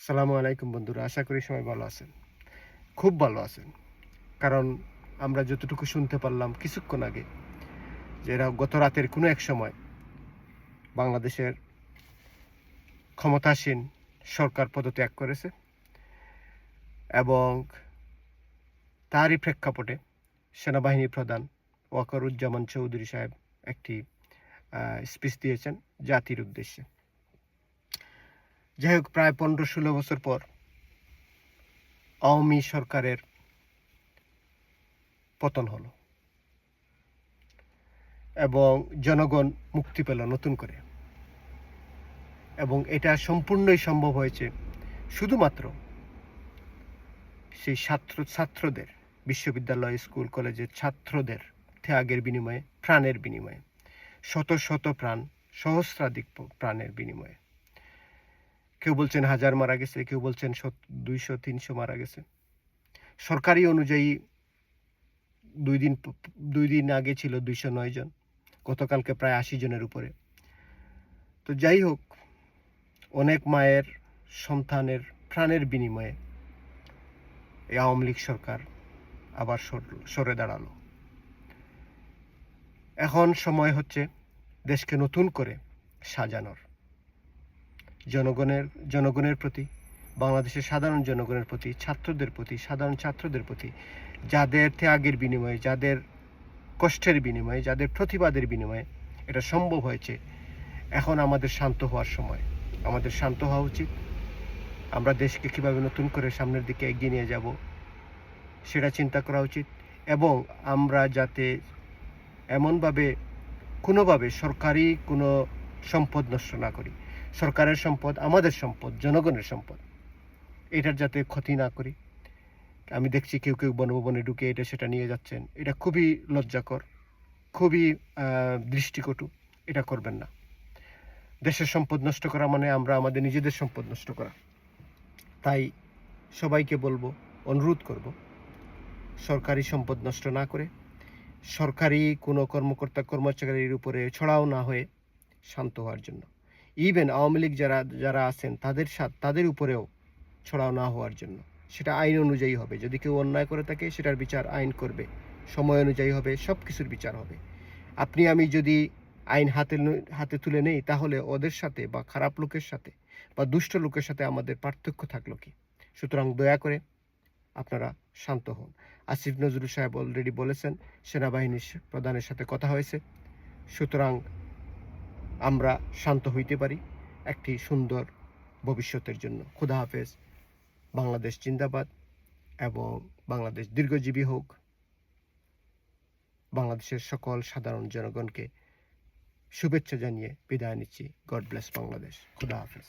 সালামু আলাইকুম বন্ধুরা, আশা করি সবাই ভালো আছেন। খুব ভালো আছেন। কারণ আমরা যতটুকু শুনতে পারলাম কিছুক্ষণ আগে যে এরা গত রাতের কোনো এক সময় বাংলাদেশের ক্ষমতাসীন সরকার পদত্যাগ করেছে এবং তারই প্রেক্ষাপটে সেনাবাহিনী প্রধান ওয়াকারুজ্জামান চৌধুরী সাহেব একটি স্পিচ দিয়েছেন জাতির উদ্দেশ্যে। যাই হোক, প্রায় 15-16 বছর পর আওয়ামী সরকারের পতন হলো এবং জনগণ মুক্তি পেল নতুন করে, এবং এটা সম্পূর্ণই সম্ভব হয়েছে শুধুমাত্র সেই ছাত্রদের, বিশ্ববিদ্যালয়, স্কুল, কলেজের ছাত্রদের ত্যাগের বিনিময়ে, প্রাণের বিনিময়ে, শত শত প্রাণ, সহস্রাধিক প্রাণের বিনিময়ে। কেউ বলছেন 1000 মারা গেছে, কেউ বলছেন 200-300 মারা গেছে। সরকারি অনুযায়ী দুই দিন আগে ছিল 209 জন, গতকালকে প্রায় 80 জনের উপরে। তো যাই হোক, অনেক মায়ের সন্তানের প্রাণের বিনিময়ে এই আওয়ামী লীগ সরকার আবার সরে দাঁড়ালো। এখন সময় হচ্ছে দেশকে নতুন করে সাজানোর। জনগণের প্রতি, বাংলাদেশের সাধারণ জনগণের প্রতি, ছাত্রদের প্রতি, সাধারণ ছাত্রদের প্রতি, যাদের ত্যাগের বিনিময়ে, যাদের কষ্টের বিনিময়ে, যাদের প্রতিবাদের বিনিময়ে এটা সম্ভব হয়েছে। এখন আমাদের শান্ত হওয়ার সময়। আমাদের শান্ত হওয়া উচিত। আমরা দেশকে কীভাবে নতুন করে সামনের দিকে এগিয়ে নিয়ে যাব সেটা চিন্তা করা উচিত, এবং আমরা যাতে এমনভাবে কোনোভাবে সরকারি কোনো সম্পদ নষ্ট না করি। সরকারের সম্পদ আমাদের সম্পদ, জনগণের সম্পদ, এটার যাতে ক্ষতি না করি। আমি দেখছি কেউ কেউ বনভবনে ঢুকে এটা সেটা নিয়ে যাচ্ছেন। এটা খুবই লজ্জাকর, খুবই দৃষ্টিকটু। এটা করবেন না। দেশের সম্পদ নষ্ট করা মানে আমরা আমাদের নিজেদের সম্পদ নষ্ট করা। তাই সবাইকে বলবো, অনুরোধ করব, সরকারি সম্পদ নষ্ট না করে, সরকারি কোনো কর্মচারীর উপরে ছড়াও না হয়ে শান্ত হওয়ার জন্য। ইভেন আওয়ামী লীগ যারা আছেন তাদের উপরেও ছড়াও না হওয়ার জন্য। সেটা আইন অনুযায়ী হবে। যদি কেউ অন্যায় করে থাকে সেটার বিচার আইন করবে, সময় অনুযায়ী হবে, সব কিছুর বিচার হবে। আপনি আমি যদি আইন হাতে তুলে নেই, তাহলে ওদের সাথে বা খারাপ লোকের সাথে বা দুষ্ট লোকের সাথে আমাদের পার্থক্য থাকলো কি? সুতরাং দয়া করে আপনারা শান্ত হন। আসিফ নজরুল সাহেব অলরেডি বলেছেন সেনাবাহিনীর প্রধানের সাথে কথা হয়েছে। সুতরাং আমরা শান্ত হইতে পারি একটি সুন্দর ভবিষ্যতের জন্য। খোদা হাফেজ। বাংলাদেশ জিন্দাবাদ এবং বাংলাদেশ দীর্ঘজীবী হোক। বাংলাদেশের সকল সাধারণ জনগণকে শুভেচ্ছা জানিয়ে বিদায় নিচ্ছি। God bless Bangladesh. খোদা হাফেজ।